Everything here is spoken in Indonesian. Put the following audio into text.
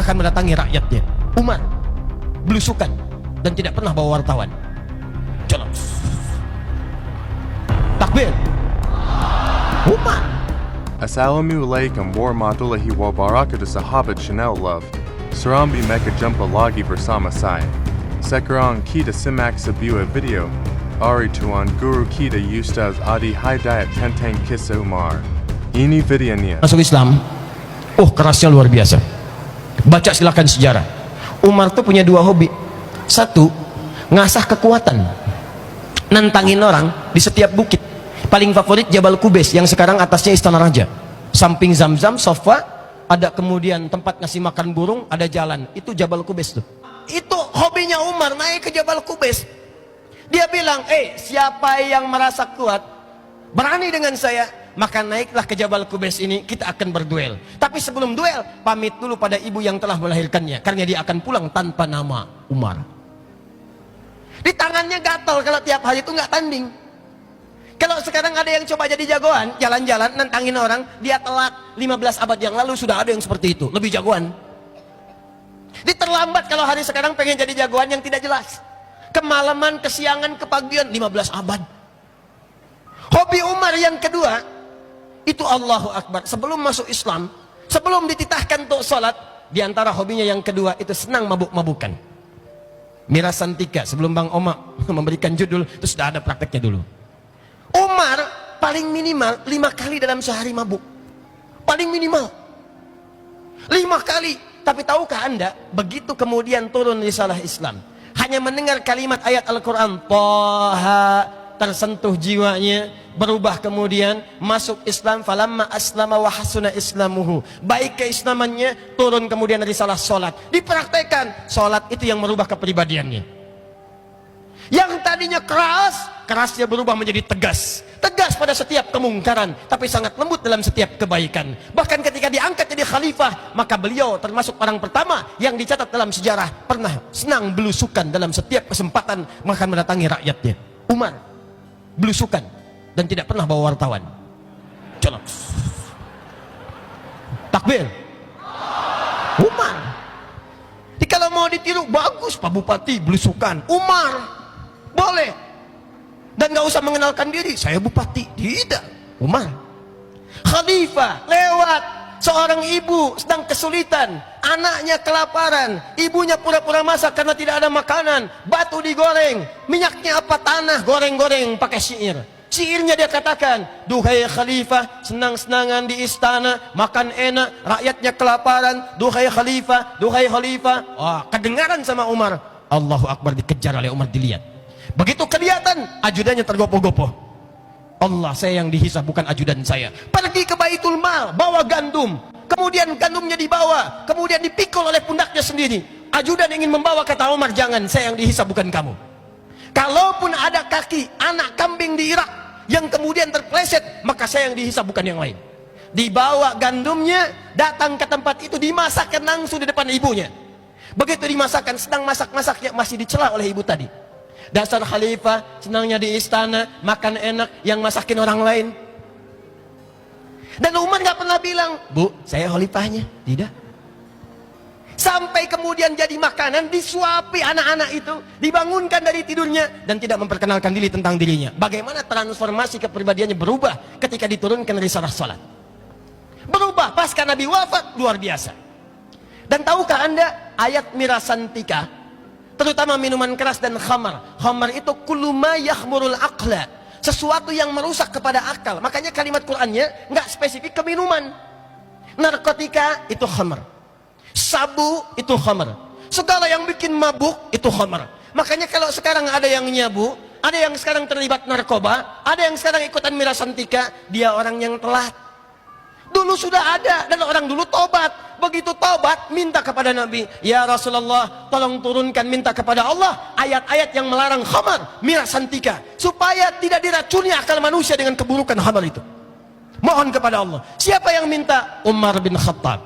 bahkan mendatangi rakyatnya. Umar belusukan dan tidak pernah bawa wartawan. Coba takbir. Umar. Assalamualaikum warahmatullahi wabarakatuh sahabat Chanel love. Serambi meka jumpa lagi bersama saya. Sekarang kita simak sebuah video. Ari Tuan Guru kita Ustaz Adi Hidayat tentang kisah Umar. Ini videonya. Masuk Islam, kerasnya luar biasa. Baca silakan sejarah. Umar tuh punya dua hobi. Satu, ngasah kekuatan, nantangin orang di setiap bukit. Paling favorit Jabal Kubais yang sekarang atasnya Istana Raja. Samping Zamzam, Safa, ada kemudian tempat ngasih makan burung, ada jalan. Itu Jabal Kubais tuh. Itu hobinya Umar, naik ke Jabal Kubais. Dia bilang, siapa yang merasa kuat, berani dengan saya, maka naiklah ke Jabal Kubais ini, kita akan berduel. Tapi sebelum duel, pamit dulu pada ibu yang telah melahirkannya, karena dia akan pulang tanpa nama Umar. Di tangannya gatal kalau tiap hari itu nggak tanding. Kalau sekarang ada yang coba jadi jagoan, jalan-jalan, nantangin orang, dia telat. 15 abad yang lalu sudah ada yang seperti itu, lebih jagoan. Diterlambat kalau hari sekarang pengen jadi jagoan yang tidak jelas. Kemalaman, kesiangan, kepagian, 15 abad. Hobi Umar yang kedua, itu Allahu Akbar. Sebelum masuk Islam, sebelum dititahkan untuk sholat, diantara hobinya yang kedua, itu senang mabuk-mabukan. Mirasantika, sebelum Bang Oma memberikan judul, itu sudah ada prakteknya dulu. Umar paling minimal 5 kali dalam sehari mabuk. Paling minimal 5 kali. Tapi tahukah anda, begitu kemudian turun risalah Islam, hanya mendengar kalimat ayat Al-Quran Taha, tersentuh jiwanya, berubah kemudian masuk Islam. Falamma aslama wa hasuna islamuhu, baik keislamannya, turun kemudian risalah sholat, dipraktekkan. Sholat itu yang merubah kepribadiannya. Yang tadinya kerasnya berubah menjadi tegas pada setiap kemungkaran, tapi sangat lembut dalam setiap kebaikan. Bahkan ketika diangkat jadi khalifah, maka beliau termasuk orang pertama yang dicatat dalam sejarah pernah senang belusukan dalam setiap kesempatan, bahkan mendatangi rakyatnya. Umar belusukan dan tidak pernah bawa wartawan. Coba takbir. Umar. Jadi kalau mau ditiru, bagus Pak Bupati belusukan. Umar boleh, dan gak usah mengenalkan diri, saya bupati. Tidak. Umar khalifah, lewat seorang ibu sedang kesulitan, anaknya kelaparan, ibunya pura-pura masak karena tidak ada makanan, batu digoreng, minyaknya apa, tanah, goreng-goreng pakai syair. Syairnya dia katakan, duhai khalifah, senang-senangan di istana, makan enak, rakyatnya kelaparan, duhai khalifah, duhai khalifah. Kedengaran sama Umar. Allahu Akbar, dikejar oleh Umar, dilihat. Begitu kelihatan, ajudannya tergopoh-gopoh. Allah, saya yang dihisab, bukan ajudan saya. Pergi ke Baitul Mal, bawa gandum. Kemudian gandumnya dibawa, kemudian dipikul oleh pundaknya sendiri. Ajudan ingin membawa, kata Umar, jangan, saya yang dihisab, bukan kamu. Kalaupun ada kaki anak kambing di Irak yang kemudian terpleset, maka saya yang dihisab, bukan yang lain. Dibawa gandumnya, datang ke tempat itu, dimasakkan langsung di depan ibunya. Begitu dimasakkan, sedang masak-masaknya, masih dicela oleh ibu tadi. Dasar khalifah, senangnya di istana, makan enak, yang masakin orang lain. Dan Umar gak pernah bilang, Bu, saya khalifahnya. Tidak. Sampai kemudian jadi makanan, disuapi anak-anak itu, dibangunkan dari tidurnya, dan tidak memperkenalkan diri tentang dirinya. Bagaimana transformasi kepribadiannya berubah ketika diturunkan risalah salat. Berubah pasca Nabi wafat, luar biasa. Dan tahukah anda, ayat mirasantika, terutama minuman keras dan khamar. Khamar itu kullu ma yakhmurul aqla, sesuatu yang merusak kepada akal. Makanya kalimat Qur'annya nggak spesifik ke minuman. Narkotika itu khamar, sabu itu khamar, segala yang bikin mabuk itu khamar. Makanya kalau sekarang ada yang nyabu, ada yang sekarang terlibat narkoba, ada yang sekarang ikutan mirasantika, dia orang yang telat. Dulu sudah ada, dan orang dulu tobat. Begitu tobat, minta kepada Nabi, ya Rasulullah, tolong turunkan, minta kepada Allah ayat-ayat yang melarang khamar, mirasantika, supaya tidak diracuni akal manusia dengan keburukan khamar itu. Mohon kepada Allah. Siapa yang minta? Umar bin Khattab.